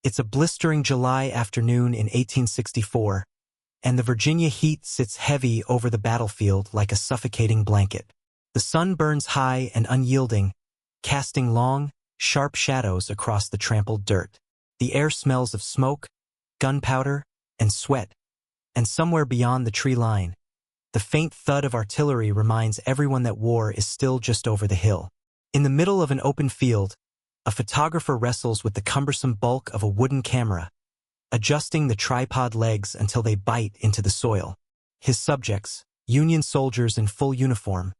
It's a blistering July afternoon in 1864, and the Virginia heat sits heavy over the battlefield like a suffocating blanket. The sun burns high and unyielding, casting long, sharp shadows across the trampled dirt. The air smells of smoke, gunpowder, and sweat, and somewhere beyond the tree line, the faint thud of artillery reminds everyone that war is still just over the hill. In the middle of an open field, a photographer wrestles with the cumbersome bulk of a wooden camera, adjusting the tripod legs until they bite into the soil. His subjects, Union soldiers in full uniform,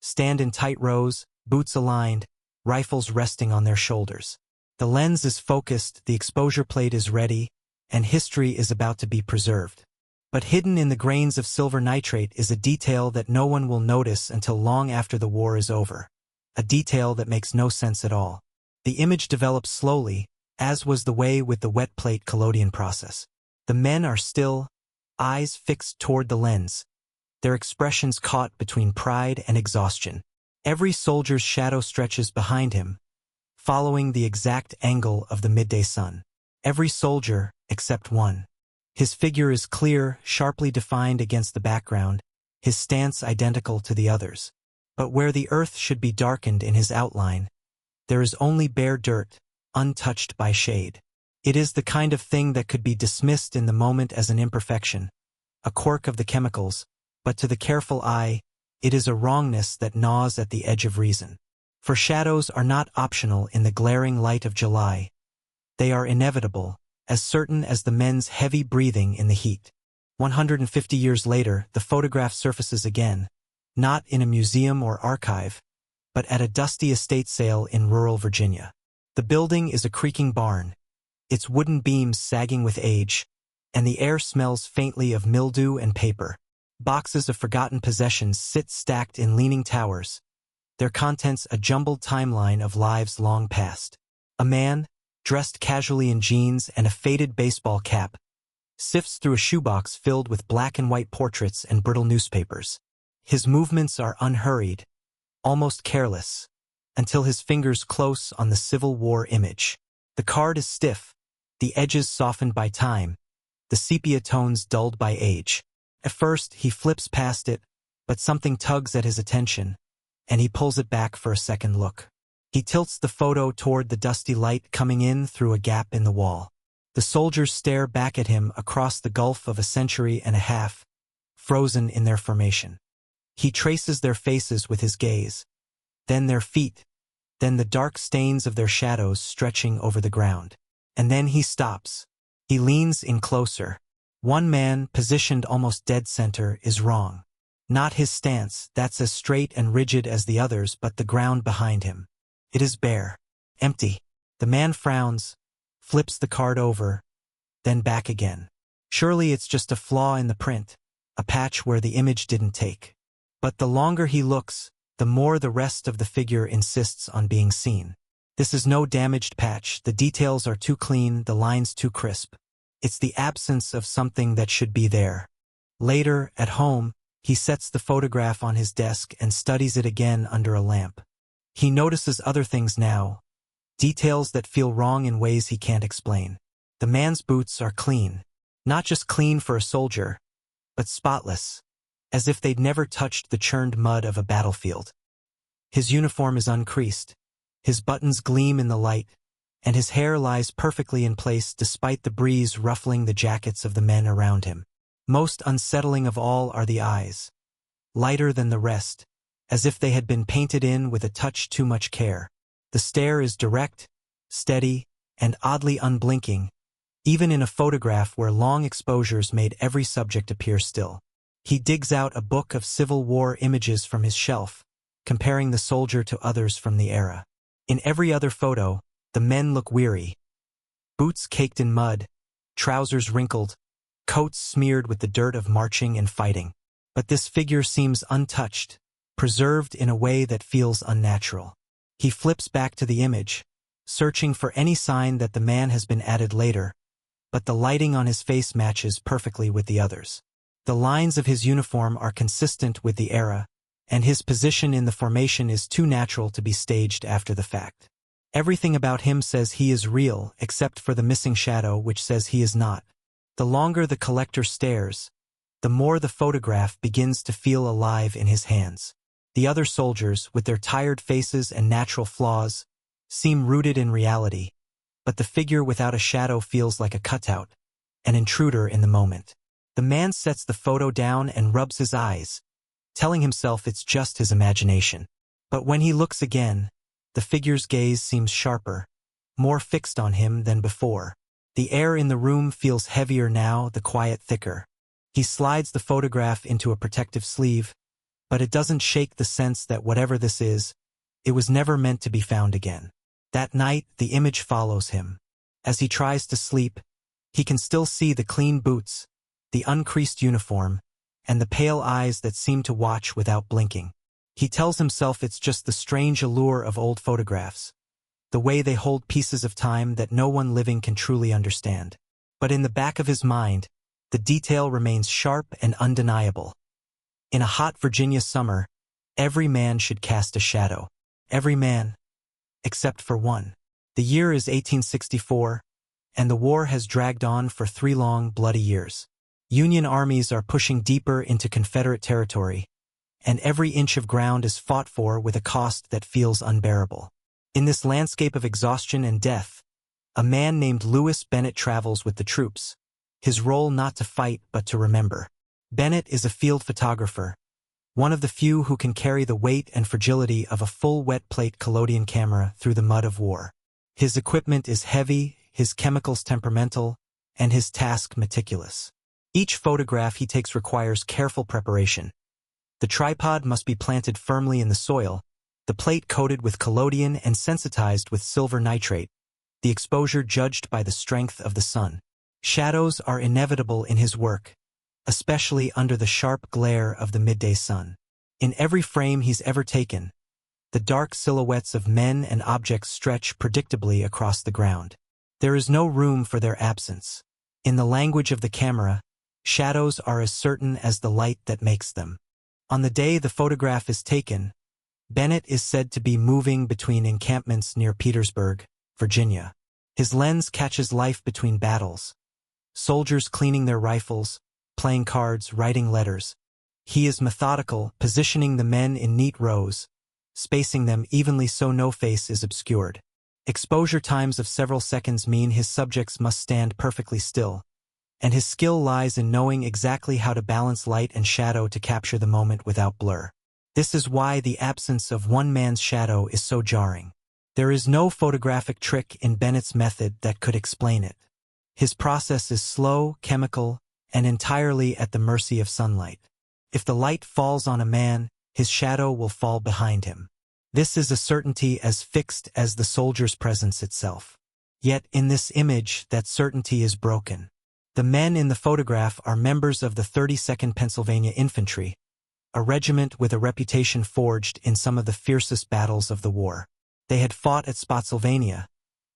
stand in tight rows, boots aligned, rifles resting on their shoulders. The lens is focused, the exposure plate is ready, and history is about to be preserved. But hidden in the grains of silver nitrate is a detail that no one will notice until long after the war is over. A detail that makes no sense at all. The image develops slowly, as was the way with the wet plate collodion process. The men are still, eyes fixed toward the lens, their expressions caught between pride and exhaustion. Every soldier's shadow stretches behind him, following the exact angle of the midday sun. Every soldier, except one. His figure is clear, sharply defined against the background, his stance identical to the others. But where the earth should be darkened in his outline, there is only bare dirt, untouched by shade. It is the kind of thing that could be dismissed in the moment as an imperfection, a quirk of the chemicals, but to the careful eye, it is a wrongness that gnaws at the edge of reason. For shadows are not optional in the glaring light of July. They are inevitable, as certain as the men's heavy breathing in the heat. 150 years later, the photograph surfaces again, not in a museum or archive, but at a dusty estate sale in rural Virginia. The building is a creaking barn, its wooden beams sagging with age, and the air smells faintly of mildew and paper. Boxes of forgotten possessions sit stacked in leaning towers, their contents a jumbled timeline of lives long past. A man, dressed casually in jeans and a faded baseball cap, sifts through a shoebox filled with black and white portraits and brittle newspapers. His movements are unhurried, almost careless, until his fingers close on the Civil War image. The card is stiff, the edges softened by time, the sepia tones dulled by age. At first, he flips past it, but something tugs at his attention, and he pulls it back for a second look. He tilts the photo toward the dusty light coming in through a gap in the wall. The soldiers stare back at him across the gulf of a century and a half, frozen in their formation. He traces their faces with his gaze, then their feet, then the dark stains of their shadows stretching over the ground. And then he stops. He leans in closer. One man, positioned almost dead center, is wrong. Not his stance, that's as straight and rigid as the others, but the ground behind him. It is bare, empty. The man frowns, flips the card over, then back again. Surely it's just a flaw in the print, a patch where the image didn't take. But the longer he looks, the more the rest of the figure insists on being seen. This is no damaged patch, the details are too clean, the lines too crisp. It's the absence of something that should be there. Later, at home, he sets the photograph on his desk and studies it again under a lamp. He notices other things now, details that feel wrong in ways he can't explain. The man's boots are clean. Not just clean for a soldier, but spotless, as if they'd never touched the churned mud of a battlefield. His uniform is uncreased, his buttons gleam in the light, and his hair lies perfectly in place despite the breeze ruffling the jackets of the men around him. Most unsettling of all are the eyes, lighter than the rest, as if they had been painted in with a touch too much care. The stare is direct, steady, and oddly unblinking, even in a photograph where long exposures made every subject appear still. He digs out a book of Civil War images from his shelf, comparing the soldier to others from the era. In every other photo, the men look weary. Boots caked in mud, trousers wrinkled, coats smeared with the dirt of marching and fighting. But this figure seems untouched, preserved in a way that feels unnatural. He flips back to the image, searching for any sign that the man has been added later, but the lighting on his face matches perfectly with the others. The lines of his uniform are consistent with the era, and his position in the formation is too natural to be staged after the fact. Everything about him says he is real, except for the missing shadow which says he is not. The longer the collector stares, the more the photograph begins to feel alive in his hands. The other soldiers, with their tired faces and natural flaws, seem rooted in reality, but the figure without a shadow feels like a cutout, an intruder in the moment. The man sets the photo down and rubs his eyes, telling himself it's just his imagination. But when he looks again, the figure's gaze seems sharper, more fixed on him than before. The air in the room feels heavier now, the quiet thicker. He slides the photograph into a protective sleeve, but it doesn't shake the sense that whatever this is, it was never meant to be found again. That night, the image follows him. As he tries to sleep, he can still see the clean boots, the uncreased uniform, and the pale eyes that seem to watch without blinking. He tells himself it's just the strange allure of old photographs, the way they hold pieces of time that no one living can truly understand. But in the back of his mind, the detail remains sharp and undeniable. In a hot Virginia summer, every man should cast a shadow. Every man, except for one. The year is 1864, and the war has dragged on for 3 long, bloody years. Union armies are pushing deeper into Confederate territory, and every inch of ground is fought for with a cost that feels unbearable. In this landscape of exhaustion and death, a man named Lewis Bennett travels with the troops, his role not to fight but to remember. Bennett is a field photographer, one of the few who can carry the weight and fragility of a full wet-plate collodion camera through the mud of war. His equipment is heavy, his chemicals temperamental, and his task meticulous. Each photograph he takes requires careful preparation. The tripod must be planted firmly in the soil, the plate coated with collodion and sensitized with silver nitrate, the exposure judged by the strength of the sun. Shadows are inevitable in his work, especially under the sharp glare of the midday sun. In every frame he's ever taken, the dark silhouettes of men and objects stretch predictably across the ground. There is no room for their absence. In the language of the camera, shadows are as certain as the light that makes them. On the day the photograph is taken, Bennett is said to be moving between encampments near Petersburg, Virginia. His lens catches life between battles. Soldiers cleaning their rifles, playing cards, writing letters. He is methodical, positioning the men in neat rows, spacing them evenly so no face is obscured. Exposure times of several seconds mean his subjects must stand perfectly still, and his skill lies in knowing exactly how to balance light and shadow to capture the moment without blur. This is why the absence of one man's shadow is so jarring. There is no photographic trick in Bennett's method that could explain it. His process is slow, chemical, and entirely at the mercy of sunlight. If the light falls on a man, his shadow will fall behind him. This is a certainty as fixed as the soldier's presence itself. Yet in this image, that certainty is broken. The men in the photograph are members of the 32nd Pennsylvania Infantry, a regiment with a reputation forged in some of the fiercest battles of the war. They had fought at Spotsylvania,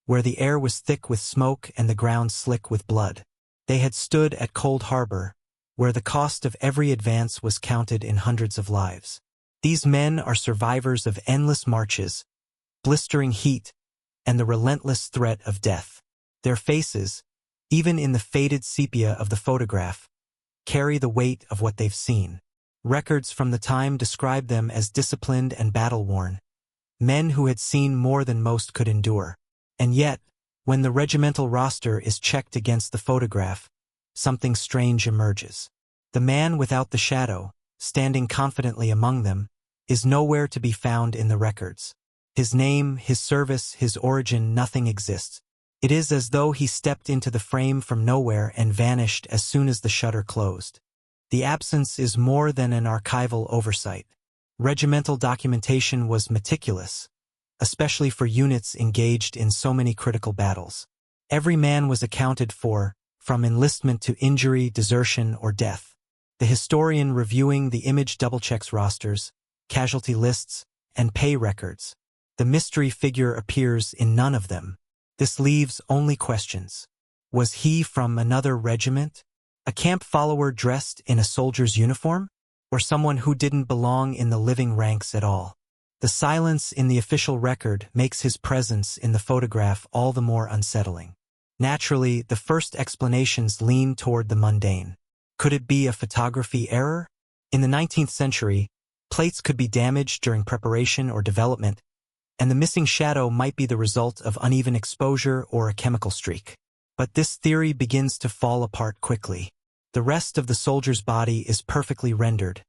where the air was thick with smoke and the ground slick with blood. They had stood at Cold Harbor, where the cost of every advance was counted in hundreds of lives. These men are survivors of endless marches, blistering heat, and the relentless threat of death. Their faces, even in the faded sepia of the photograph, carry the weight of what they've seen. Records from the time describe them as disciplined and battle-worn, men who had seen more than most could endure. And yet, when the regimental roster is checked against the photograph, something strange emerges. The man without the shadow, standing confidently among them, is nowhere to be found in the records. His name, his service, his origin, nothing exists. It is as though he stepped into the frame from nowhere and vanished as soon as the shutter closed. The absence is more than an archival oversight. Regimental documentation was meticulous, especially for units engaged in so many critical battles. Every man was accounted for, from enlistment to injury, desertion, or death. The historian reviewing the image double-checks rosters, casualty lists, and pay records. The mystery figure appears in none of them. This leaves only questions. Was he from another regiment? A camp follower dressed in a soldier's uniform? Or someone who didn't belong in the living ranks at all? The silence in the official record makes his presence in the photograph all the more unsettling. Naturally, the first explanations lean toward the mundane. Could it be a photography error? In the 19th century, plates could be damaged during preparation or development, and the missing shadow might be the result of uneven exposure or a chemical streak. But this theory begins to fall apart quickly. The rest of the soldier's body is perfectly rendered.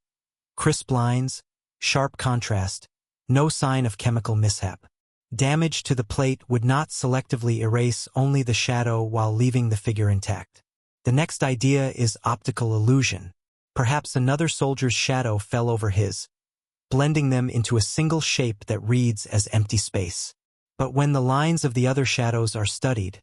Crisp lines, sharp contrast, no sign of chemical mishap. Damage to the plate would not selectively erase only the shadow while leaving the figure intact. The next idea is optical illusion. Perhaps another soldier's shadow fell over his, blending them into a single shape that reads as empty space. But when the lines of the other shadows are studied,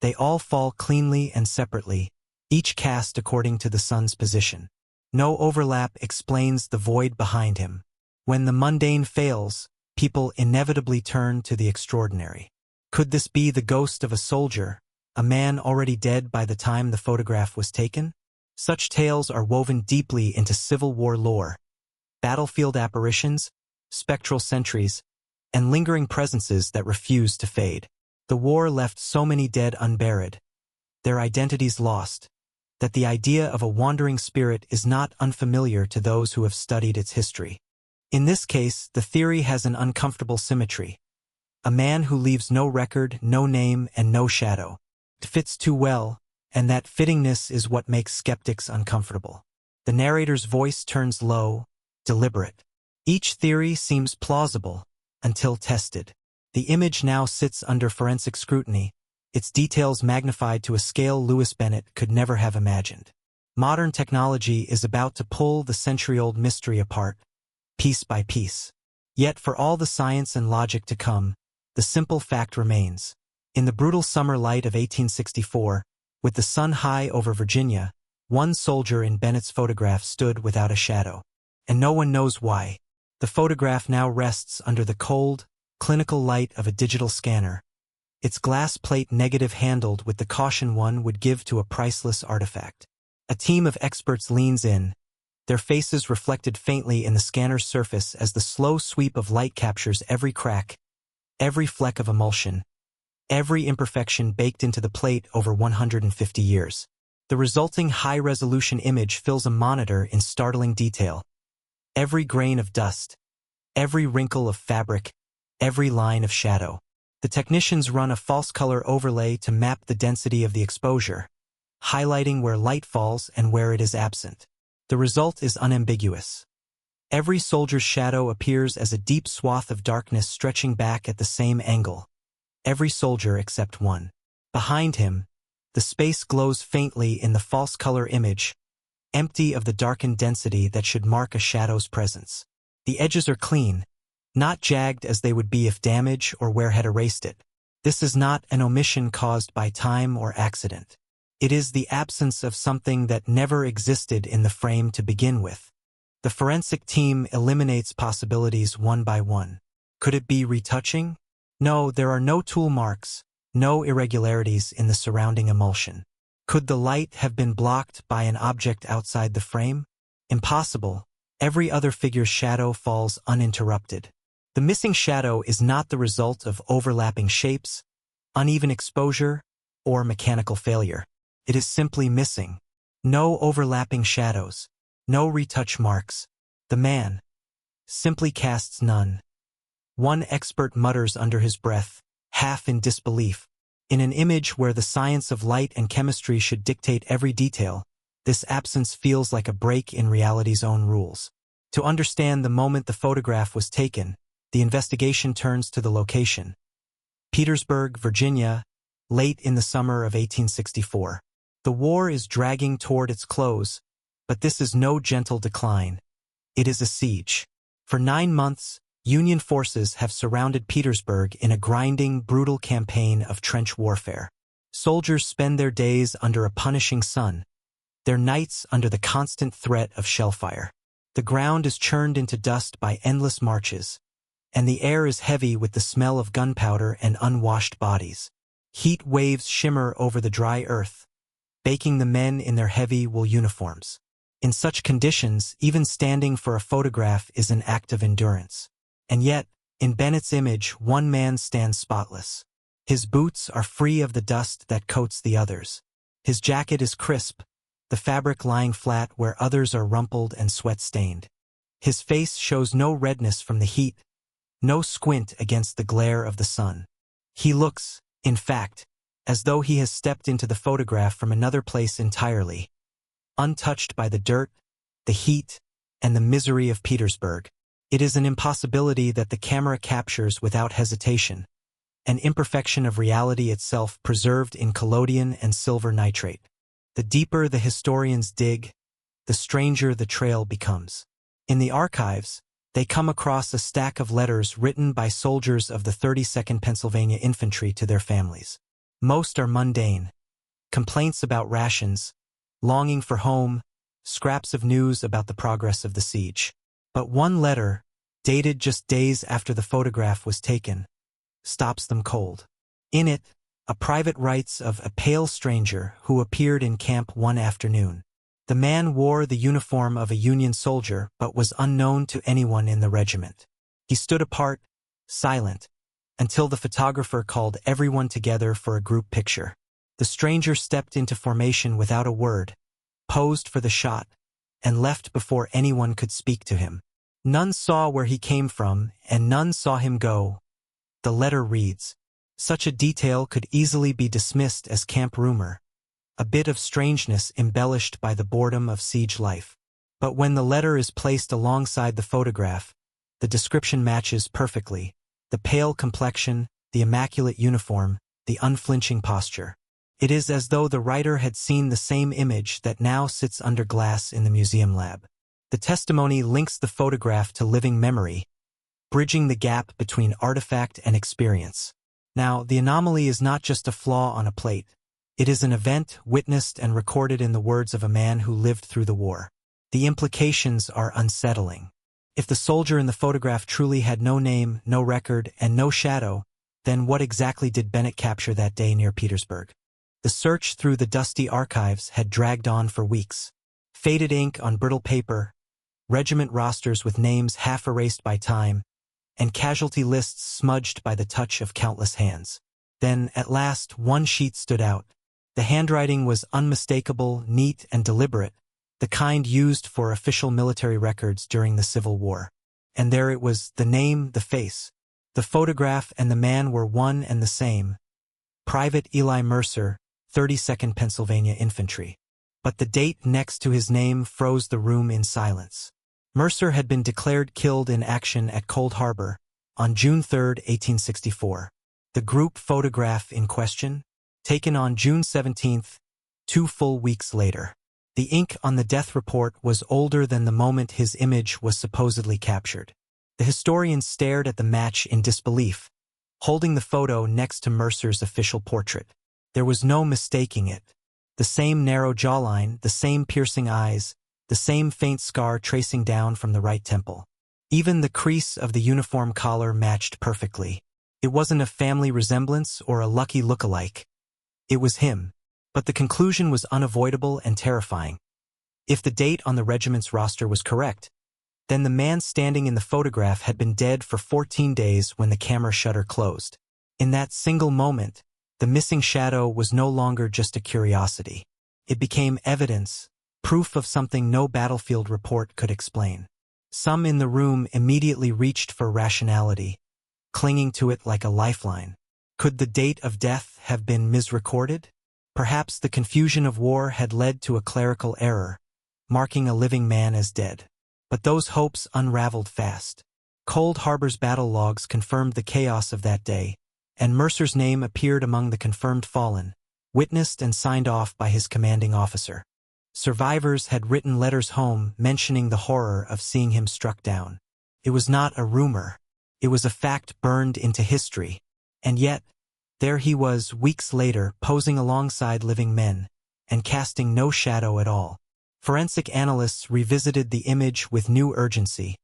they all fall cleanly and separately, each cast according to the sun's position. No overlap explains the void behind him. When the mundane fails, people inevitably turn to the extraordinary. Could this be the ghost of a soldier, a man already dead by the time the photograph was taken? Such tales are woven deeply into Civil War lore. Battlefield apparitions, spectral sentries, and lingering presences that refuse to fade. The war left so many dead unburied, their identities lost, that the idea of a wandering spirit is not unfamiliar to those who have studied its history. In this case, the theory has an uncomfortable symmetry. A man who leaves no record, no name, and no shadow. It fits too well, and that fittingness is what makes skeptics uncomfortable. The narrator's voice turns low, deliberate. Each theory seems plausible, until tested. The image now sits under forensic scrutiny, its details magnified to a scale Louis Bennett could never have imagined. Modern technology is about to pull the century-old mystery apart, piece by piece. Yet for all the science and logic to come, the simple fact remains. In the brutal summer light of 1864, with the sun high over Virginia, one soldier in Bennett's photograph stood without a shadow. And no one knows why. The photograph now rests under the cold, clinical light of a digital scanner, its glass plate negative handled with the caution one would give to a priceless artifact. A team of experts leans in, their faces reflected faintly in the scanner's surface as the slow sweep of light captures every crack, every fleck of emulsion, every imperfection baked into the plate over 150 years. The resulting high-resolution image fills a monitor in startling detail. Every grain of dust, every wrinkle of fabric, every line of shadow. The technicians run a false color overlay to map the density of the exposure, highlighting where light falls and where it is absent. The result is unambiguous. Every soldier's shadow appears as a deep swath of darkness stretching back at the same angle. Every soldier except one. Behind him, the space glows faintly in the false color image, empty of the darkened density that should mark a shadow's presence. The edges are clean, not jagged as they would be if damage or wear had erased it. This is not an omission caused by time or accident. It is the absence of something that never existed in the frame to begin with. The forensic team eliminates possibilities one by one. Could it be retouching? No, there are no tool marks, no irregularities in the surrounding emulsion. Could the light have been blocked by an object outside the frame? Impossible. Every other figure's shadow falls uninterrupted. The missing shadow is not the result of overlapping shapes, uneven exposure, or mechanical failure. It is simply missing. No overlapping shadows, no retouch marks. The man simply casts none. One expert mutters under his breath, half in disbelief. In an image where the science of light and chemistry should dictate every detail, this absence feels like a break in reality's own rules. To understand the moment the photograph was taken, the investigation turns to the location. Petersburg, Virginia, late in the summer of 1864. The war is dragging toward its close, but this is no gentle decline. It is a siege. For 9 months, Union forces have surrounded Petersburg in a grinding, brutal campaign of trench warfare. Soldiers spend their days under a punishing sun, their nights under the constant threat of shellfire. The ground is churned into dust by endless marches, and the air is heavy with the smell of gunpowder and unwashed bodies. Heat waves shimmer over the dry earth, baking the men in their heavy wool uniforms. In such conditions, even standing for a photograph is an act of endurance. And yet, in Bennett's image, one man stands spotless. His boots are free of the dust that coats the others. His jacket is crisp, the fabric lying flat where others are rumpled and sweat-stained. His face shows no redness from the heat, no squint against the glare of the sun. He looks, in fact, as though he has stepped into the photograph from another place entirely, untouched by the dirt, the heat, and the misery of Petersburg. It is an impossibility that the camera captures without hesitation, an imperfection of reality itself preserved in collodion and silver nitrate. The deeper the historians dig, the stranger the trail becomes. In the archives, they come across a stack of letters written by soldiers of the 32nd Pennsylvania Infantry to their families. Most are mundane: complaints about rations, longing for home, scraps of news about the progress of the siege. But one letter, dated just days after the photograph was taken, stops them cold. In it, a private writes of a pale stranger who appeared in camp one afternoon. The man wore the uniform of a Union soldier but was unknown to anyone in the regiment. He stood apart, silent, until the photographer called everyone together for a group picture. The stranger stepped into formation without a word, posed for the shot, and left before anyone could speak to him. None saw where he came from, and none saw him go. The letter reads, "Such a detail could easily be dismissed as camp rumor, a bit of strangeness embellished by the boredom of siege life." But when the letter is placed alongside the photograph, the description matches perfectly: the pale complexion, the immaculate uniform, the unflinching posture. It is as though the writer had seen the same image that now sits under glass in the museum lab. The testimony links the photograph to living memory, bridging the gap between artifact and experience. Now, the anomaly is not just a flaw on a plate. It is an event witnessed and recorded in the words of a man who lived through the war. The implications are unsettling. If the soldier in the photograph truly had no name, no record, and no shadow, then what exactly did Bennett capture that day near Petersburg? The search through the dusty archives had dragged on for weeks. Faded ink on brittle paper, regiment rosters with names half erased by time, and casualty lists smudged by the touch of countless hands. Then, at last, one sheet stood out. The handwriting was unmistakable, neat, and deliberate, the kind used for official military records during the Civil War. And there it was, the name, the face. The photograph and the man were one and the same: Private Eli Mercer, 32nd Pennsylvania Infantry. But the date next to his name froze the room in silence. Mercer had been declared killed in action at Cold Harbor on June 3, 1864. The group photograph in question, taken on June 17, 2 full weeks later. The ink on the death report was older than the moment his image was supposedly captured. The historian stared at the match in disbelief, holding the photo next to Mercer's official portrait. There was no mistaking it. The same narrow jawline, the same piercing eyes, the same faint scar tracing down from the right temple. Even the crease of the uniform collar matched perfectly. It wasn't a family resemblance or a lucky look-alike. It was him. But the conclusion was unavoidable and terrifying. If the date on the regiment's roster was correct, then the man standing in the photograph had been dead for 14 days when the camera shutter closed. In that single moment, the missing shadow was no longer just a curiosity. It became evidence, proof of something no battlefield report could explain. Some in the room immediately reached for rationality, clinging to it like a lifeline. Could the date of death have been misrecorded? Perhaps the confusion of war had led to a clerical error, marking a living man as dead. But those hopes unraveled fast. Cold Harbor's battle logs confirmed the chaos of that day, and Mercer's name appeared among the confirmed fallen, witnessed and signed off by his commanding officer. Survivors had written letters home mentioning the horror of seeing him struck down. It was not a rumor. It was a fact burned into history. And yet, there he was weeks later, posing alongside living men, and casting no shadow at all. Forensic analysts revisited the image with new urgency,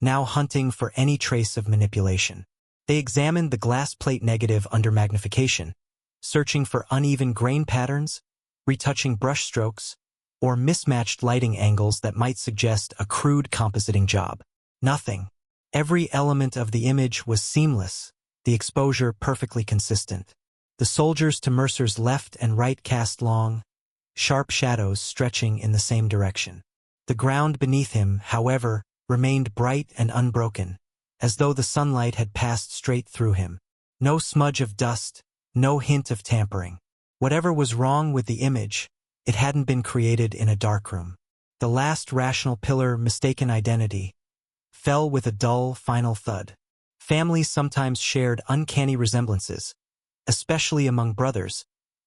now hunting for any trace of manipulation. They examined the glass plate negative under magnification, searching for uneven grain patterns, retouching brushstrokes, or mismatched lighting angles that might suggest a crude compositing job. Nothing. Every element of the image was seamless, the exposure perfectly consistent. The soldiers to Mercer's left and right cast long, sharp shadows stretching in the same direction. The ground beneath him, however, remained bright and unbroken, as though the sunlight had passed straight through him. No smudge of dust, no hint of tampering. Whatever was wrong with the image, it hadn't been created in a darkroom. The last rational pillar, mistaken identity, fell with a dull, final thud. Families sometimes shared uncanny resemblances, especially among brothers,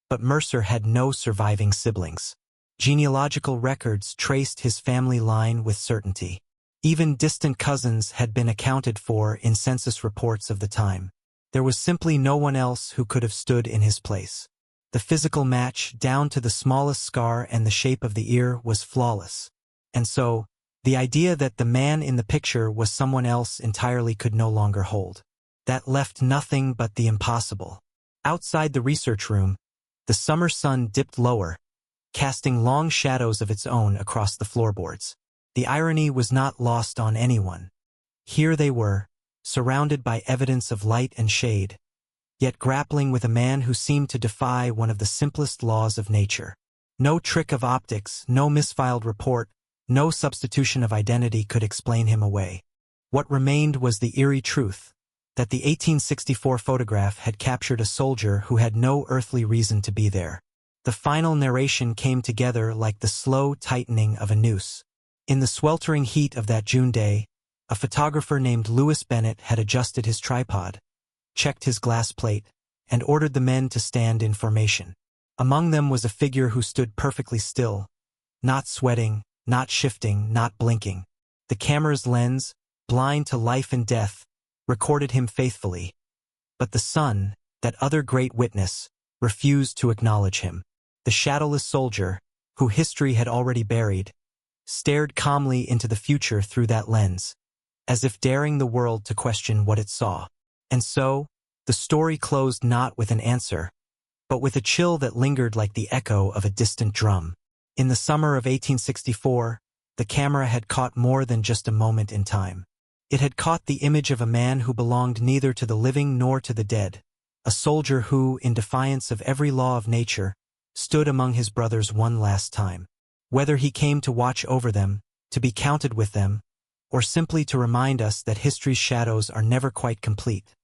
but Mercer had no surviving siblings. Genealogical records traced his family line with certainty. Even distant cousins had been accounted for in census reports of the time. There was simply no one else who could have stood in his place. The physical match, down to the smallest scar and the shape of the ear, was flawless. And so, the idea that the man in the picture was someone else entirely could no longer hold. That left nothing but the impossible. Outside the research room, the summer sun dipped lower, casting long shadows of its own across the floorboards. The irony was not lost on anyone. Here they were, surrounded by evidence of light and shade, yet grappling with a man who seemed to defy one of the simplest laws of nature. No trick of optics, no misfiled report, no substitution of identity could explain him away. What remained was the eerie truth, that the 1864 photograph had captured a soldier who had no earthly reason to be there. The final narration came together like the slow tightening of a noose. In the sweltering heat of that June day, a photographer named Louis Bennett had adjusted his tripod, checked his glass plate, and ordered the men to stand in formation. Among them was a figure who stood perfectly still, not sweating, not shifting, not blinking. The camera's lens, blind to life and death, recorded him faithfully. But the sun, that other great witness, refused to acknowledge him. The shadowless soldier, who history had already buried, stared calmly into the future through that lens, as if daring the world to question what it saw. And so, the story closed not with an answer, but with a chill that lingered like the echo of a distant drum. In the summer of 1864, the camera had caught more than just a moment in time. It had caught the image of a man who belonged neither to the living nor to the dead, a soldier who, in defiance of every law of nature, stood among his brothers one last time. Whether he came to watch over them, to be counted with them, or simply to remind us that history's shadows are never quite complete,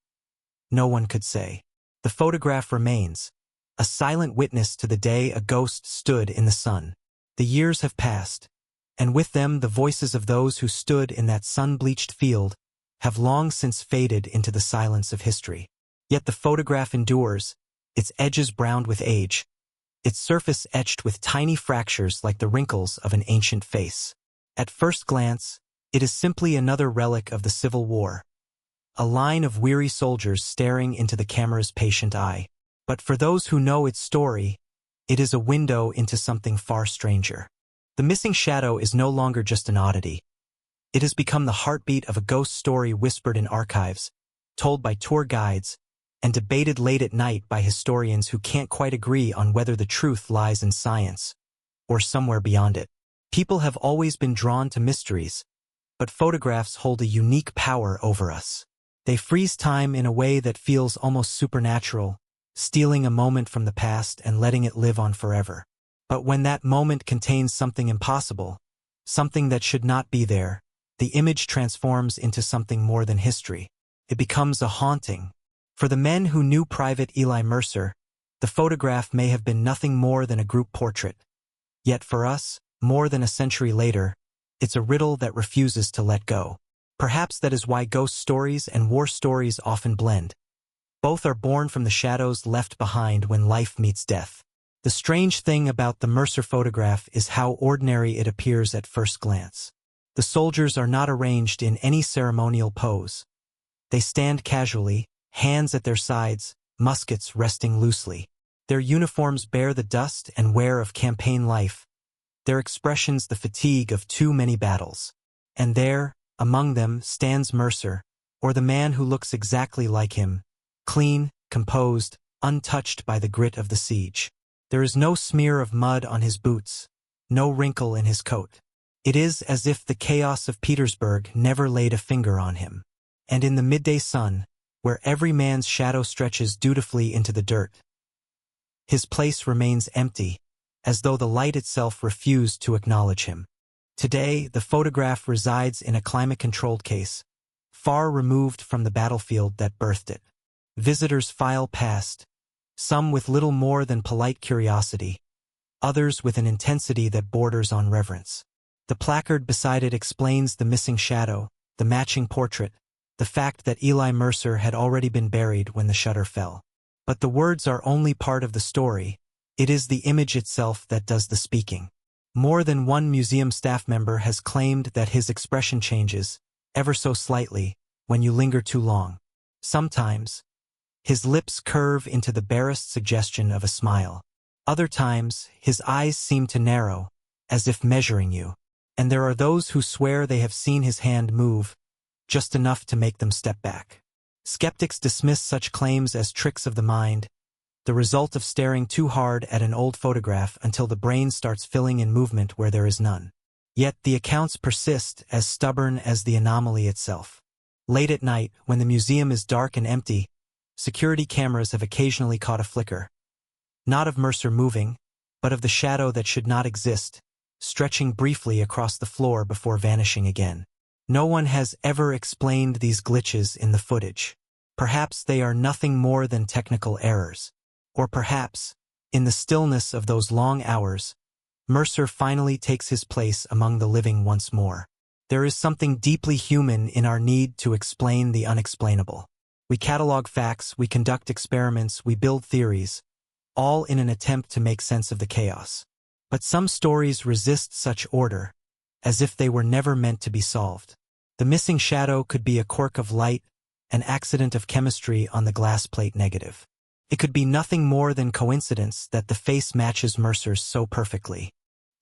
no one could say. The photograph remains, a silent witness to the day a ghost stood in the sun. The years have passed, and with them the voices of those who stood in that sun-bleached field have long since faded into the silence of history. Yet the photograph endures, its edges browned with age, its surface etched with tiny fractures like the wrinkles of an ancient face. At first glance, it is simply another relic of the Civil War, a line of weary soldiers staring into the camera's patient eye. But for those who know its story, it is a window into something far stranger. The missing shadow is no longer just an oddity. It has become the heartbeat of a ghost story whispered in archives, told by tour guides, and debated late at night by historians who can't quite agree on whether the truth lies in science or somewhere beyond it. People have always been drawn to mysteries, but photographs hold a unique power over us. They freeze time in a way that feels almost supernatural, stealing a moment from the past and letting it live on forever. But when that moment contains something impossible, something that should not be there, the image transforms into something more than history. It becomes a haunting. For the men who knew Private Eli Mercer, the photograph may have been nothing more than a group portrait. Yet for us, more than a century later, it's a riddle that refuses to let go. Perhaps that is why ghost stories and war stories often blend. Both are born from the shadows left behind when life meets death. The strange thing about the Mercer photograph is how ordinary it appears at first glance. The soldiers are not arranged in any ceremonial pose. They stand casually, hands at their sides, muskets resting loosely. Their uniforms bear the dust and wear of campaign life, their expressions the fatigue of too many battles. And there, among them, stands Mercer, or the man who looks exactly like him, clean, composed, untouched by the grit of the siege. There is no smear of mud on his boots, no wrinkle in his coat. It is as if the chaos of Petersburg never laid a finger on him. And in the midday sun, where every man's shadow stretches dutifully into the dirt, his place remains empty, as though the light itself refused to acknowledge him. Today, the photograph resides in a climate-controlled case, far removed from the battlefield that birthed it. Visitors file past, some with little more than polite curiosity, others with an intensity that borders on reverence. The placard beside it explains the missing shadow, the matching portrait, the fact that Eli Mercer had already been buried when the shutter fell. But the words are only part of the story. It is the image itself that does the speaking. More than one museum staff member has claimed that his expression changes, ever so slightly, when you linger too long. Sometimes, his lips curve into the barest suggestion of a smile. Other times, his eyes seem to narrow, as if measuring you. And there are those who swear they have seen his hand move, just enough to make them step back. Skeptics dismiss such claims as tricks of the mind, the result of staring too hard at an old photograph until the brain starts filling in movement where there is none. Yet the accounts persist, as stubborn as the anomaly itself. Late at night, when the museum is dark and empty, security cameras have occasionally caught a flicker. Not of Mercer moving, but of the shadow that should not exist, stretching briefly across the floor before vanishing again. No one has ever explained these glitches in the footage. Perhaps they are nothing more than technical errors. Or perhaps, in the stillness of those long hours, Mercer finally takes his place among the living once more. There is something deeply human in our need to explain the unexplainable. We catalog facts, we conduct experiments, we build theories, all in an attempt to make sense of the chaos. But some stories resist such order, as if they were never meant to be solved. The missing shadow could be a quirk of light, an accident of chemistry on the glass plate negative. It could be nothing more than coincidence that the face matches Mercer's so perfectly.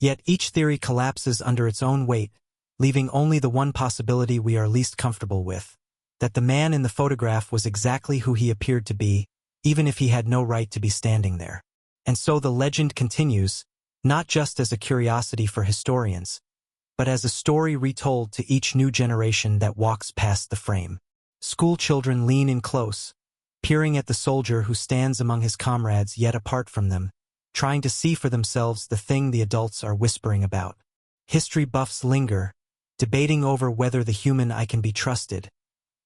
Yet each theory collapses under its own weight, leaving only the one possibility we are least comfortable with, that the man in the photograph was exactly who he appeared to be, even if he had no right to be standing there. And so the legend continues, not just as a curiosity for historians, but as a story retold to each new generation that walks past the frame. School children lean in close, peering at the soldier who stands among his comrades yet apart from them, trying to see for themselves the thing the adults are whispering about. History buffs linger, debating over whether the human eye can be trusted,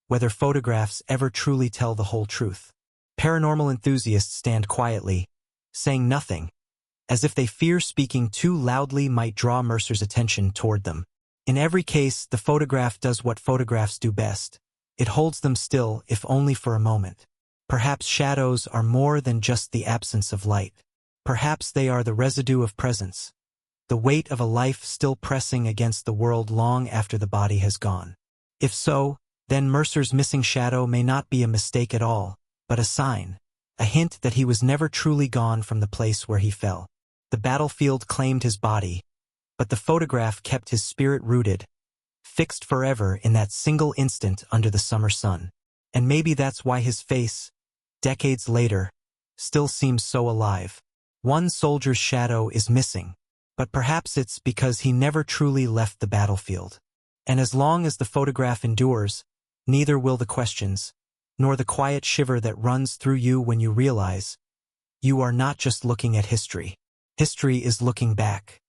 whether photographs ever truly tell the whole truth. Paranormal enthusiasts stand quietly, saying nothing, as if they fear speaking too loudly might draw Mercer's attention toward them. In every case, the photograph does what photographs do best. It holds them still, if only for a moment. Perhaps shadows are more than just the absence of light. Perhaps they are the residue of presence, the weight of a life still pressing against the world long after the body has gone. If so, then Mercer's missing shadow may not be a mistake at all, but a sign, a hint that he was never truly gone from the place where he fell. The battlefield claimed his body, but the photograph kept his spirit rooted, fixed forever in that single instant under the summer sun. And maybe that's why his face, decades later, still seems so alive. One soldier's shadow is missing, but perhaps it's because he never truly left the battlefield. And as long as the photograph endures, neither will the questions, nor the quiet shiver that runs through you when you realize you are not just looking at history. History is looking back.